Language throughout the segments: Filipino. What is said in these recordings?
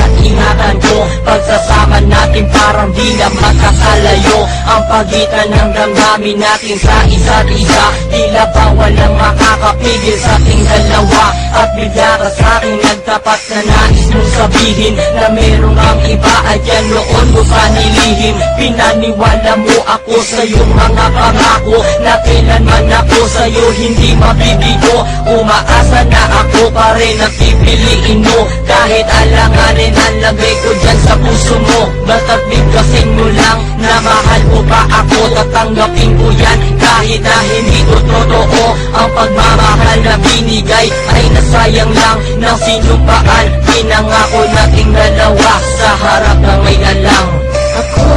at ingatan ko. Pagsasama natin parang di na makakalayo ang pagitan ng damdamin natin sa isa't isa. Tila ba walang makakapigil sa ating dalawa. At bigla ka sa'king nagtapat na nais mong sabihin na merong ang iba at yan noon mo pa nilihim. Pinaniwala mo ako sa iyong mga pangako na kailanman ako sa'yo hindi mabibigo. Umaasa na ako pa rin ang pipiliin mo kahit alanganin ang lagay ko dyan sa puso mo. Basta't bigkasin mo lang na mahal mo pa ako. Tatanggapin ko yan kahit na hindi ko totoo. Ang pagmamahal na binigay ay nasayang lang ng sinumpaan. Pinangako nating dalawa sa harap ng may alang. Ako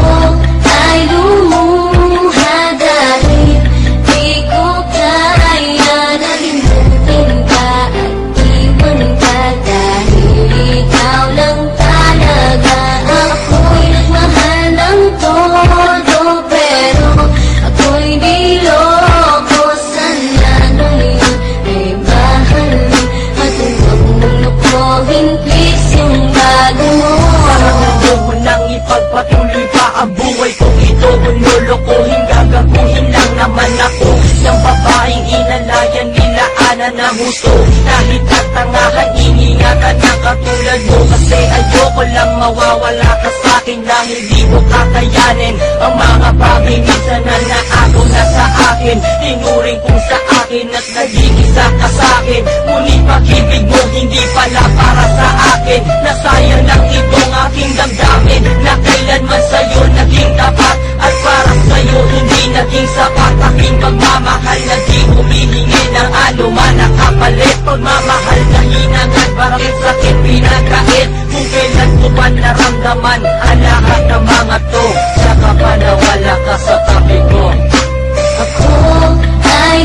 ay lumuha dahil di ko kaya na limutin ka at iwan ka dahil ikaw lang talaga. Ako'y nagmahal ng todo pero ako'y niloko. Sana ngayon ay mahalin at huwag mong lukuhin please yung bago mo. Gusto mo nang ipagpatuloy pa ang buhay kong ito. Kung lolokohin gagaguhin lang naman ako ng babaeng inalayan nilaanan ng gusto. Kahit katangahan iningatan ng katulad mo. Kasi ayoko lang mawawala ka sa'kin dahil di ko kakayanin ang mga bagay minsan na naagaw na sa akin. Tinuring kong sa akin at naging isa ka sa'kin. Ngunit pag-ibig mo hindi pala para sa akin. Nasayang lang itong aking damdamin na kailanman sa'yo naging tapat. At para sa'yo hindi naging sapat. Aking pagmamahal na di humihingi ng anuman na kapalit. Pagmamahal na hinangad bakit sakit pinagkait. Kung kailan ko pa naramdaman ang lahat ng mga to. Saka pa nawala ka sa tabi ko. Ako ay